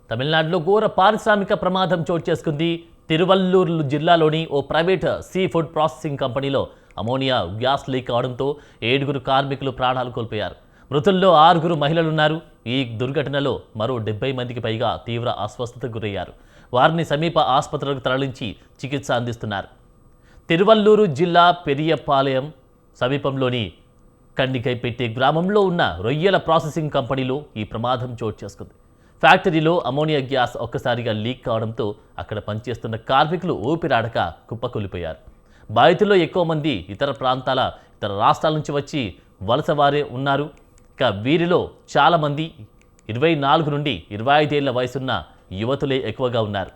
తమిళనాడులో ఘోర పారిశ్రామిక ప్రమాదం చోటు చేసుకుంది. తిరువల్లూరు జిల్లాలోని ఓ ప్రైవేట్ సీ ఫుడ్ ప్రాసెసింగ్ కంపెనీలో అమోనియా గ్యాస్ లీక్ అవడంతో 7 కార్మికులు ప్రాణాలు కోల్పోయారు. మృతుల్లో 6 మహిళలున్నారు. ఈ దుర్ఘటనలో మరో 70 మందికి పైగా తీవ్ర అస్వస్థతకు గురయ్యారు. వారిని సమీప ఆసుపత్రులకు తరలించి చికిత్స అందిస్తున్నారు. తిరువల్లూరు జిల్లా పెరియపాలెం సమీపంలోని కండికైపెట్టి గ్రామంలో ఉన్న రొయ్యల ప్రాసెసింగ్ కంపెనీలో ఈ ప్రమాదం చోటు చేసుకుంది. ఫ్యాక్టరీలో అమోనియా గ్యాస్ ఒక్కసారిగా లీక్ కావడంతో అక్కడ పనిచేస్తున్న కార్మికులు ఊపిరాడక కుప్పకూలిపోయారు. బాధితుల్లో ఎక్కువ మంది ఇతర రాష్ట్రాల నుంచి వచ్చి వలస వారే ఉన్నారు. ఇక వీరిలో చాలామంది 24 నుండి 25 ఏళ్ల వయసున్న యువతులే ఎక్కువగా ఉన్నారు.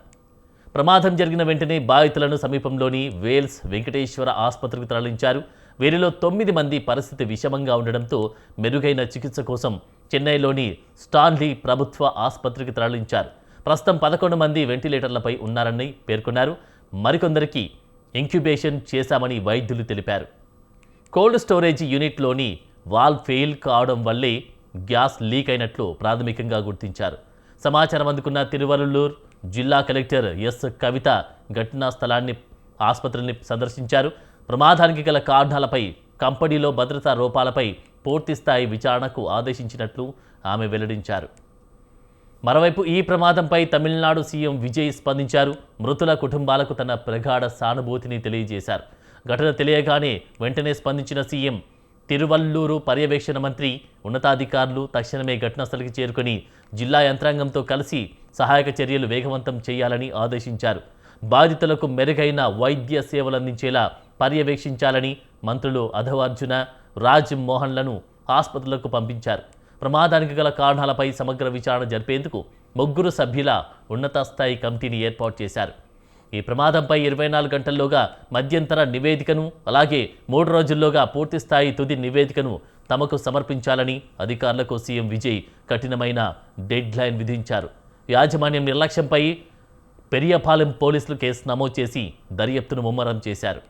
ప్రమాదం జరిగిన వెంటనే బాధితులను సమీపంలోని వేల్స్ వెంకటేశ్వర ఆసుపత్రికి తరలించారు. వీరిలో 9 మంది పరిస్థితి విషమంగా ఉండడంతో మెరుగైన చికిత్స కోసం చెన్నైలోని స్టాన్లీ ప్రభుత్వ ఆసుపత్రికి తరలించారు. ప్రస్తుతం 11 మంది వెంటిలేటర్లపై ఉన్నారని పేర్కొన్నారు. మరికొందరికి ఇంక్యుబేషన్ చేశామని వైద్యులు తెలిపారు. కోల్డ్ స్టోరేజ్ యూనిట్లోని వాల్వ్ ఫెయిల్ కావడం వల్లే గ్యాస్ లీక్ అయినట్లు ప్రాథమికంగా గుర్తించారు. సమాచారం అందుకున్న తిరువల్లూరు జిల్లా కలెక్టర్ ఎస్ కవిత ఘటనా స్థలాన్ని ఆసుపత్రిని సందర్శించారు. ప్రమాదానికి గల కారణాలపై కంపెనీలో భద్రతా లోపాలపై పూర్తిస్థాయి విచారణకు ఆదేశించినట్లు ఆమె వెల్లడించారు. మరోవైపు ఈ ప్రమాదంపై తమిళనాడు సీఎం విజయ్ స్పందించారు. మృతుల కుటుంబాలకు తన ప్రగాఢ సానుభూతిని తెలియజేశారు. ఘటన తెలియగానే వెంటనే స్పందించిన సీఎం తిరువల్లూరు పర్యవేక్షణ మంత్రి ఉన్నతాధికారులు తక్షణమే ఘటనాస్థలికి చేరుకొని జిల్లా యంత్రాంగంతో కలిసి సహాయక చర్యలు వేగవంతం చేయాలని ఆదేశించారు. బాధితులకు మెరుగైన వైద్య సేవలు అందించేలా పర్యవేక్షించాలని మంత్రులు అధవార్జున రాజ్ మోహన్లను ఆసుపత్రులకు పంపించారు. ప్రమాదానికి గల కారణాలపై సమగ్ర విచారణ జరిపేందుకు 3 సభ్యుల ఉన్నత స్థాయి కమిటీని ఏర్పాటు చేశారు. ఈ ప్రమాదంపై 24 గంటల్లోగా మధ్యంతర నివేదికను, అలాగే 3 రోజుల్లోగా పూర్తిస్థాయి తుది నివేదికను తమకు సమర్పించాలని అధికారులకు సీఎం విజయ్ కఠినమైన డెడ్ లైన్ విధించారు. యాజమాన్యం నిర్లక్ష్యంపై పెరియపాలెం పోలీసులు కేసు నమోదు చేసి దర్యాప్తును ముమ్మరం చేశారు.